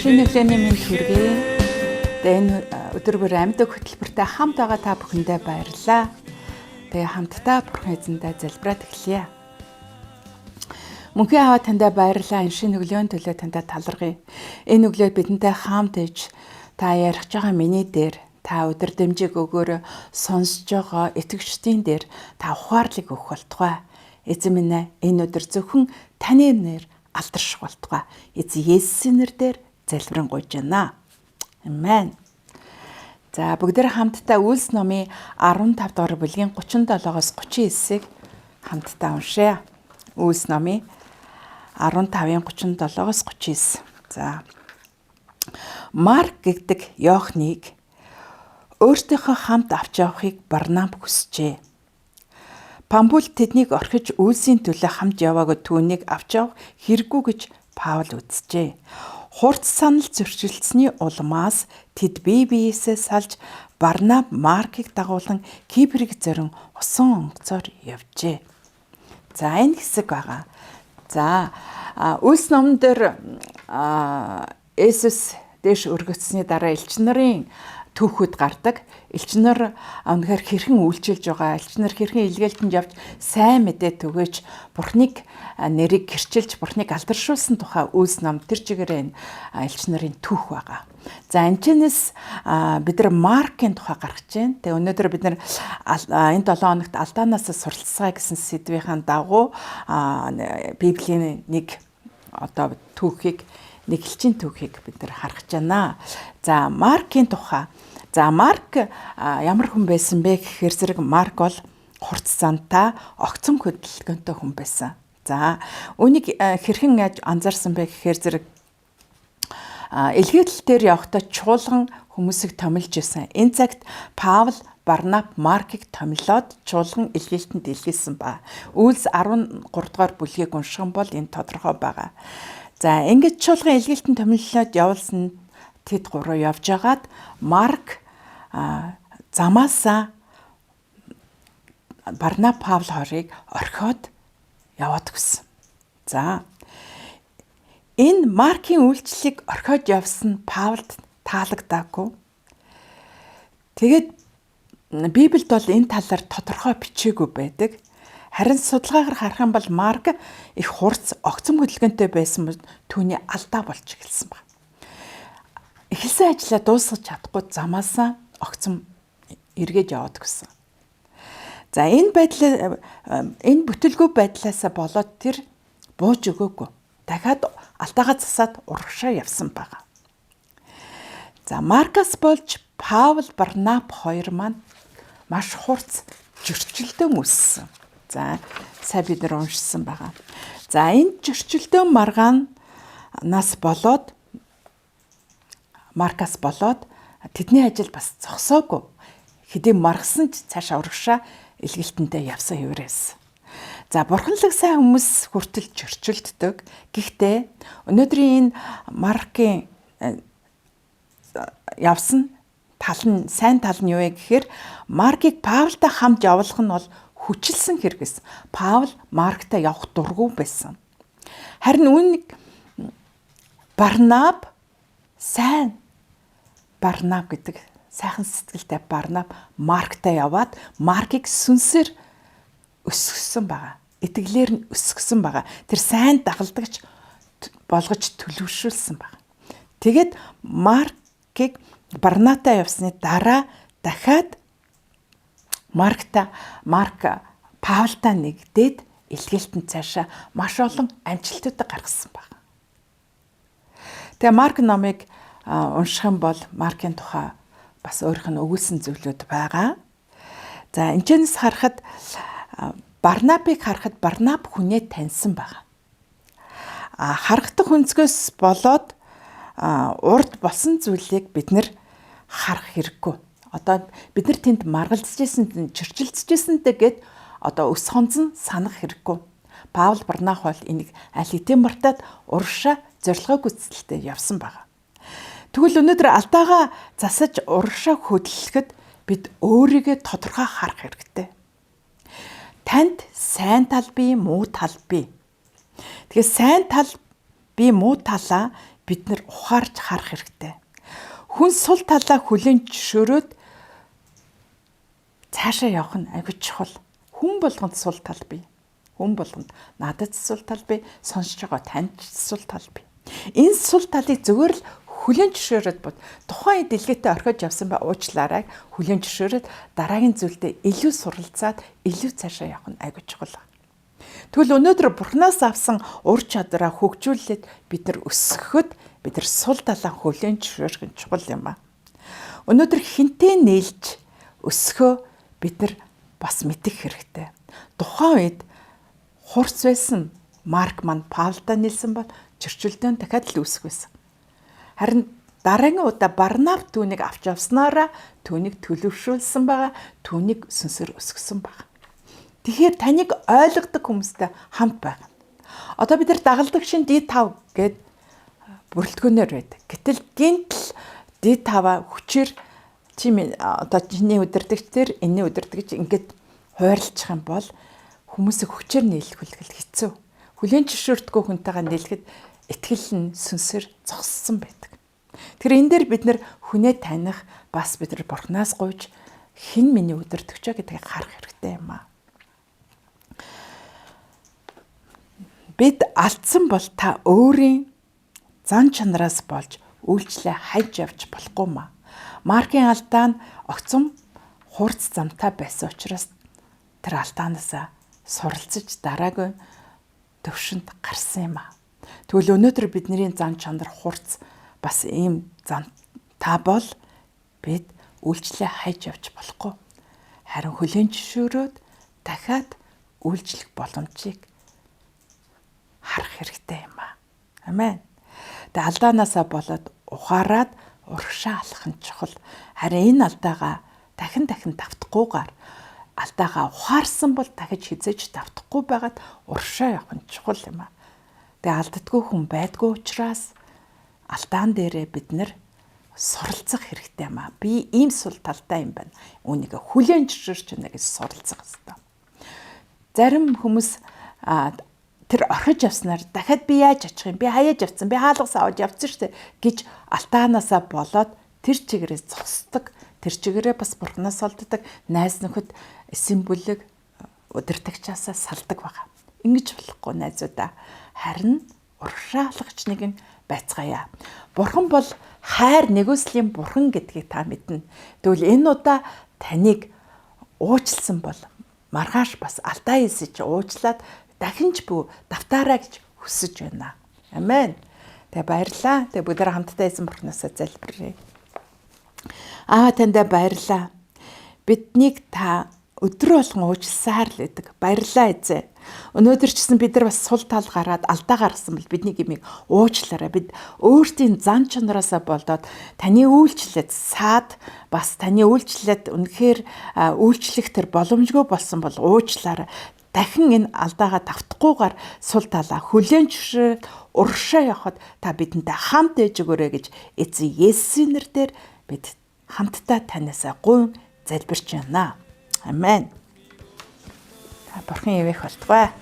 Шинэ өглөөний мэнд хүргэе. Энэ өдөр бүр амьд хөтөлбөртэй хамт байгаа та бүхэндээ баярлалаа. Тэгээ хамтдаа Бурхан эзэндээ залбираад эхлэе. Мөнхийн Аава тандаа баярлалаа. Энэ шинэ өглөөний төлөө тандаа талархъя. Энэ өглөө бидэнтэй хамт иж та ярих байгаа миний дээр та өдөр дэмжиг өгөөрэй. Сонсож байгаа итгэгчдийн дээр та ухаарлыг өгөх болтугай. Эзэн минь энэ өдөр зөвхөн таны нэр алдарших болтугай. Эзэн Есүсийн нэрээр залбирэн гуйж байна. Амен. За бүгдээр хамтдаа Үлс номын 15 дугаар бүлгийн 37-оос 39-ийг хамтдаа уншъя. Үлс номын 15-ын 37-оос 39. За. Марк гэдэг Йоханыг өөртөөхөө хамт авч явахыг Барнаб хүсжээ. Памбул тэднийг орхиж Үлсийн төлөө хамт яваагүй түүнийг авч явах хэрэггүй гэж Паул үзжээ. Хурц санал зөрчилдсөний улмаас тэд бие биесээ салж Барнаб Маркийг дагуулan Киприйг зорин усан онгоцоор явжээ. За энэ хэсэг байгаа. За Үлс номон дээр Есүс дэш өргөцсөний дараа элч нарын түүхүүд гардаг. Элч нар үнэхээр хэрхэн үйлчилж байгаа, элч нар хэрхэн илгээлтэнд явж сайн мэдээ түгэж Бурхныг нэрийг гэрчилж Бурхныг алдаршуулсан тухай Үлс ном тэр чигээр энэ элч нарын түүх байгаа. За энэчнээс бид нар Маркийн тухай гаргаж байна. Тэгээ өнөөдөр бид нар энэ 7 хоногт алдаанаас суралцгаа гэсэн сэдвийн дагуу Библийн нэг одоо түүхийг нэг элчийн түүхийг бид нар харах гэж байна. За Маркийн тухай. За Марк ямар хүн байсан бэ гэхээр зэрэг Марк бол хурц зантай, огцон хөдөлгөөнтэй хүн байсан. За үүнийг хэрхэн анзаарсан бэ гэхээр зэрэг илгээдэл дээр явхдаа чуулган хүмүүсийг томилж исэн. Энэ цагт Паул Барнаб Маркийг томилоод чуулган илгээлтэнд илгээсэн ба. Үлс 13 дугаар бүлгийг унших бол энэ тодорхой байгаа. За ингэж чуулган илгээлтэнд томилоод явуулсан тэд гурав явж агаад Марк замаасаа Барнаб Паул хоёрыг орхиод яваад гисэн. За энэ Маркийн үйлчлэлийг орхиод явсан Паулд таалагдаагүй. Тэгээд Библиэд бол энэ талаар тодорхой бичээгүй байдаг. Харин судалгаагаар харах юм бол Марк их хурц огцом хөдөлгөөнтэй байсан бол түүний алдаа болж эхэлсэн байна. Эхэлсэн ажлаа дуусгаж чадахгүй замаасаа огцом эргэж яваад гисэн. За энэ бүтэлгүй байдлаасаа болоод тэр бууж өгөөгүй. Дахиад алдаагаа засаад урагшаа явсан байгаа. За Маркас болж Паул Барнаб хоёр маань маш хурц зөрчилдөөн үүссэн. За сайн бид нар уншсан байгаа. За энэ зөрчилдөөн маргаанаас болоод Маркас болоод тэдний ажил бас зогсоогүй. Хэдий маргасан ч цаашаа урагшаа илгээлтэндээ явсан хэвээрээс. За бурханлаг сайн хүмүүс хүртэл зөрчилддөг. Гэхдээ өнөөдрийн энэ Маркийн явсан сайн тал нь юу вэ гэхээр Маркийг Паултай хамт явуулах нь бол хүчилсэн хэрэгэс. Паул Марктай явах дургүй байсан. Харин үүнийг Барнаб Барнаб гэдэг сайхан сэтгэлтэй Барнаб Марктай яваад Маркийг сүнсээр өсгсөн байгаа. Итгэлээр нь өсгсөн байгаа. Тэр сайн дагалдагч болгож төлөвшүүлсэн байгаа. Тэгээд Маркийг Барнабтай явсны дараа дахиад Марк Паултай нэгдээд илгээлтэнд цаашаа маш олон амжилтуудыг гаргасан байна. Тэгээ Марк номыг унших юм бол Маркийн тухай бас өөрийнх нь өгүүлсэн зүйлүүд байгаа. За энэчнээс харахад Барнабыг харахад Барнаб хүнээ таньсан байна. Харагдах өнцгөөс болоод урд болсон зүйлийг бид нэр харах хэрэггүй. Одоо бид нар тэнд маргалзажсэн, чөрчилдсэжсэнтэй гэд одоо өс хонцон санах хэрэггүй. Паул Барнаб бол энийг аль хэдийн мартаад урагшаа зорилгоо гүйцэтгэлтэй явсан байна. Тэгвэл өнөөдөр алдаагаа засаж урагшаа хөдөлгөхөд бид өөрийгөө тодорхой харах хэрэгтэй. Танд сайн тал бий, муу тал бий. Тэгэхээр сайн тал би муу талаа бид нар ухаарч харах хэрэгтэй. Хүн сул талаа хүлээн зөвшөөрөөд цаашаа явах нь айгүй чухал. Хүн болгонд сул тал бий. Хүн болгонд надад сул тал бий, сонсож байгаа танд сул тал бий. Энэ сул талыг зөвөр л хүлээн зөвшөөрөөд бод. Тухайн дэлгэцтэй орхиж явсан ба уучлаарай хүлээн зөвшөөрөөд дараагийн зүйлдээ илүү суралцаад илүү цаашаа явах нь айгүй чухал. Тэгвэл өнөөдөр Бурханаас авсан ур чадвараа хөгжүүлээд бид нар өсгөхөд бид нар сул талаа хүлээн зөвшөөрөх нь чухал юм аа. Өнөөдөр хинтээ нээлж өсгөө бид нар бас мэдэх хэрэгтэй. Тухайн үед хурц байсан Марк маань Паултай нийлсэн бол зөрчилдөөн дахиад л үүсэх байсан. Харин дараагийн удаа Барнаб түүнийг авч явснараа түүнийг төлөвшүүлсэн байгаа, түүнийг сүнсээр өсгсөн байгаа. Тэгэхээр таныг ойлгодог хүмүүстэй хамт байгаа. Одоо бид нар дагалдаг шин D5 гээд бүрэлдэхүүнээр байдаг. Гэтэл гинтл D5 хүчээр одоо чиний удирдагчдэр энэний удирдагч ингээд хойрлчих юм бол хүмүүсийг хүчээр нийлхүүлэх хэцүү. Хүлээн зөвшөөрдгөө хүнтэйгээ нийлэхэд итгэл нь сүнсээр зогссон байдаг. Тэгэхээр энэ дээр бид нар хүнээ таних бас бид нар Бурханаас гуйж хэн миний удирдагч вэ гэдгийг харах хэрэгтэй юм аа. Бид алдсан бол та өөрийн зан чанараас болж үйлчлээ хайж явж болохгүй маа. Маркийн алдаа нь огцом хурц замтай байсан учраас тэр алдаанаасаа суралцж дараагийн төвшөнд гарсан юм аа. Тэгвэл өнөөдөр бидний зан чанар хурц бас ийм зантай бол бид үйлчлээ хайж явж болохгүй. Харин хүлээн зөвшөөрөөд дахиад үйлчлэх боломжийг харах хэрэгтэй юм аа. Амен. Тэгээ алдаанаасаа болоод ухаарад урагшаа алах нь чухал. Харин энэ алдаагаа дахин давтахгүйгээр алдаагаа ухаарсан бол дахиж хизээж давтахгүй байгаад урагшаа явах нь чухал юм аа. Тэгээ алддаггүй хүн байдгүй учраас алдаан дээрээ бид нэр суралцах хэрэгтэй юм аа. Би ийм сул талтай юм байна. Үүнийг хүлээн зөвшөөрч байна гэж суралцах хэрэгтэй. Зарим хүмүүс тэр орхиж явснаар дахиад би яаж очих юм? Би хаяаж явцсан, би хаалгаас аваад явцсан шүү дээ гэж алтаанаасаа болоод тэр чигээрээ зогсдог. Тэр чигээрээ бас Бурханаас олддог. Найз нөхөд эсэм бүлэг удирдагчаасаа салдаг байгаа. Ингэж болохгүй найзуудаа. Харин урагшаалагч нэг нь байцгаая. Бурхан бол хайр нэгүслийн бурхан гэдгийг та мэднэ. Тэгвэл энэ удаа таныг уучлсан бол маргааш бас алдаа хийсэж уучлаад дахинч бүү давтаарай гэж хүсэж байна. Амен. Тэгээ баярлаа. Тэгээ бүгд хамтдаа эзэн Бурханаасаа залбирая. Тандаа баярлаа. Биднийг та өдрө болгон уучлсаар л байдаг. Баярлаа эзэн. Өнөөдөр ч гэсэн бид нар бас сул тал гараад алдаа гаргасан бол бидний гмийг уучлаарай. Бид өөрсдийн зан чанараасаа болдоод таны үйлчлэлд саад бас таны үйлчлэлд үнэхээр үйлчлэх тэр боломжгүй болсон бол уучлаарай. Дахин энэ алдаагаа давтахгүйгээр сул талаа хүлээн зөвшөөрөд урагшаа явахад та бидэнтэй хамт ээж өгөөрэй гэж эзэн Есүсийн нэрээр бид хамтдаа таньасаа гуйн залбирч байна. Амен. Та Бурхан ивэх болтугай.